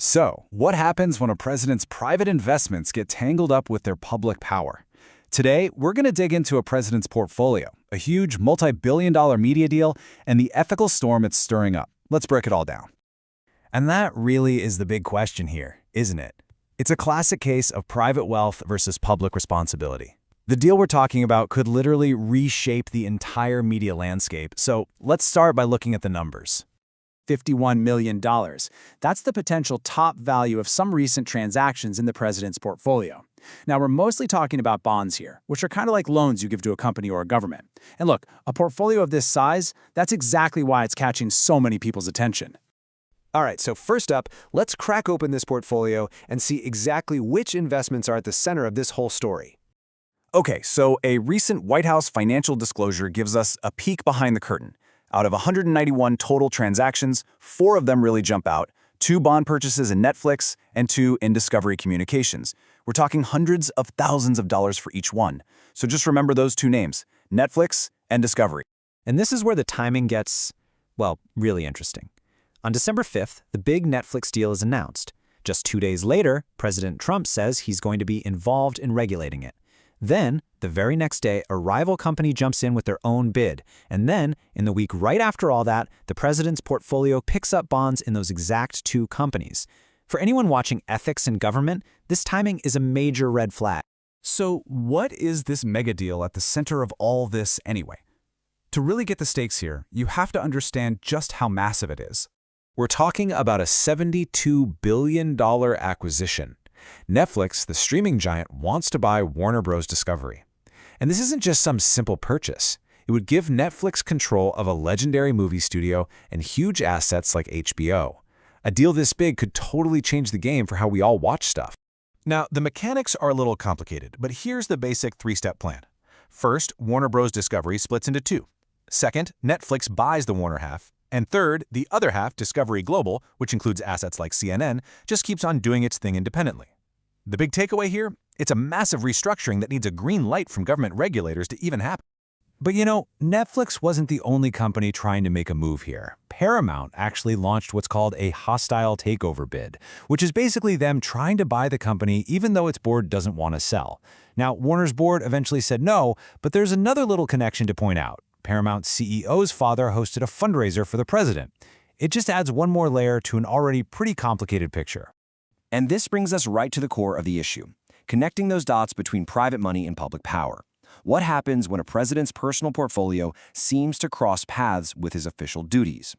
So, what happens when a president's private investments get tangled up with their public power? Today, we're going to dig into a president's portfolio, a huge multi-billion-dollar media deal, and the ethical storm it's stirring up. Let's break it all down. And that really is the big question here, isn't it? It's a classic case of private wealth versus public responsibility. The deal we're talking about could literally reshape the entire media landscape, so let's start by looking at the numbers. $51 million. That's the potential top value of some recent transactions in the president's portfolio. Now, we're mostly talking about bonds here, which are kind of like loans you give to a company or a government. And look, a portfolio of this size, that's exactly why it's catching so many people's attention. All right, so first up, let's crack open this portfolio and see exactly which investments are at the center of this whole story. Okay, so a recent White House financial disclosure gives us a peek behind the curtain. Out of 191 total transactions, 4 of them really jump out, 2 bond purchases in Netflix and 2 in Discovery Communications. We're talking hundreds of thousands of dollars for each one. So just remember those 2 names, Netflix and Discovery. And this is where the timing gets, well, really interesting. On December 5th, the big Netflix deal is announced. Just 2 days later, President Trump says he's going to be involved in regulating it. Then, the very next day, a rival company jumps in with their own bid. And then, in the week right after all that, the president's portfolio picks up bonds in those exact 2 companies. For anyone watching ethics in government, this timing is a major red flag. So what is this mega deal at the center of all this anyway? To really get the stakes here, you have to understand just how massive it is. We're talking about a $72 billion acquisition. Netflix, the streaming giant, wants to buy Warner Bros. Discovery. And this isn't just some simple purchase. It would give Netflix control of a legendary movie studio and huge assets like HBO. A deal this big could totally change the game for how we all watch stuff. Now, the mechanics are a little complicated, but here's the basic 3-step plan. First, Warner Bros. Discovery splits into 2. Second, Netflix buys the Warner half. And third, the other half, Discovery Global, which includes assets like CNN, just keeps on doing its thing independently. The big takeaway here? It's a massive restructuring that needs a green light from government regulators to even happen. But you know, Netflix wasn't the only company trying to make a move here. Paramount actually launched what's called a hostile takeover bid, which is basically them trying to buy the company even though its board doesn't want to sell. Now, Warner's board eventually said no, but there's another little connection to point out. Paramount's CEO's father hosted a fundraiser for the president. It just adds one more layer to an already pretty complicated picture. And this brings us right to the core of the issue, connecting those dots between private money and public power. What happens when a president's personal portfolio seems to cross paths with his official duties?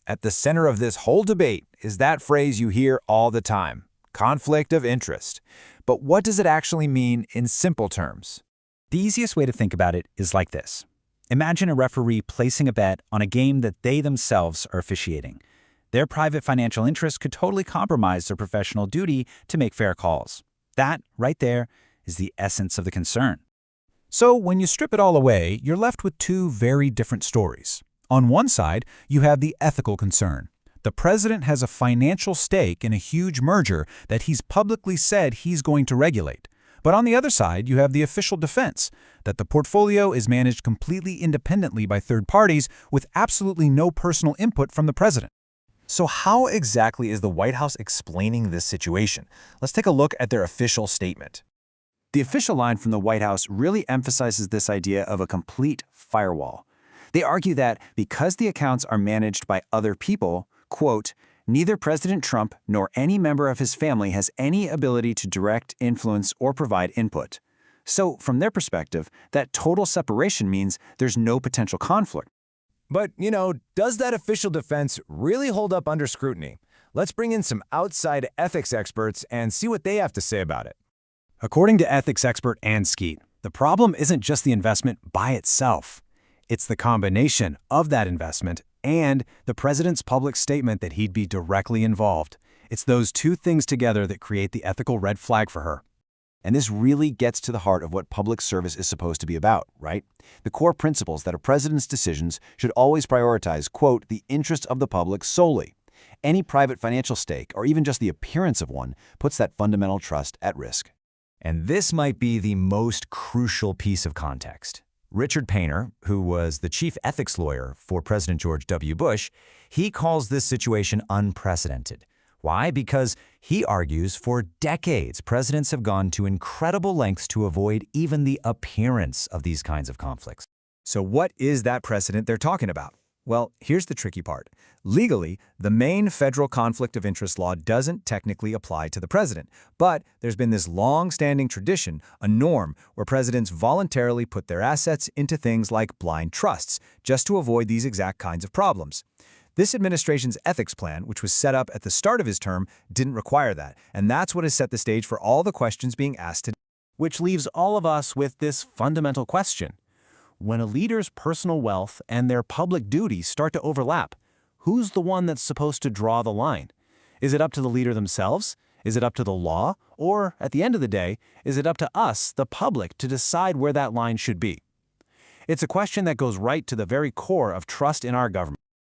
At the center of this whole debate is that phrase you hear all the time, conflict of interest. But what does it actually mean in simple terms? The easiest way to think about it is like this. Imagine a referee placing a bet on a game that they themselves are officiating. Their private financial interests could totally compromise their professional duty to make fair calls. That, right there, is the essence of the concern. So when you strip it all away, you're left with 2 very different stories. On one side, you have the ethical concern. The president has a financial stake in a huge merger that he's publicly said he's going to regulate. But on the other side, you have the official defense, that the portfolio is managed completely independently by third parties with absolutely no personal input from the president. So how exactly is the White House explaining this situation? Let's take a look at their official statement. The official line from the White House really emphasizes this idea of a complete firewall. They argue that because the accounts are managed by other people, quote, neither President Trump nor any member of his family has any ability to direct, influence, or provide input. So, from their perspective, that total separation means there's no potential conflict. But, you know, does that official defense really hold up under scrutiny? Let's bring in some outside ethics experts and see what they have to say about it. According to ethics expert Ann Skeet, the problem isn't just the investment by itself. It's the combination of that investment and the president's public statement that he'd be directly involved. It's those 2 things together that create the ethical red flag for her. And this really gets to the heart of what public service is supposed to be about, right? The core principles that a president's decisions should always prioritize, quote, the interest of the public solely. Any private financial stake, or even just the appearance of one, puts that fundamental trust at risk. And this might be the most crucial piece of context. Richard Painter, who was the chief ethics lawyer for President George W. Bush, he calls this situation unprecedented. Why? Because, he argues, for decades, presidents have gone to incredible lengths to avoid even the appearance of these kinds of conflicts. So what is that precedent they're talking about? Well, here's the tricky part. Legally, the main federal conflict of interest law doesn't technically apply to the president, but there's been this long-standing tradition, a norm, where presidents voluntarily put their assets into things like blind trusts, just to avoid these exact kinds of problems. This administration's ethics plan, which was set up at the start of his term, didn't require that, and that's what has set the stage for all the questions being asked today. Which leaves all of us with this fundamental question. When a leader's personal wealth and their public duties start to overlap, who's the one that's supposed to draw the line? Is it up to the leader themselves? Is it up to the law? Or, at the end of the day, is it up to us, the public, to decide where that line should be? It's a question that goes right to the very core of trust in our government.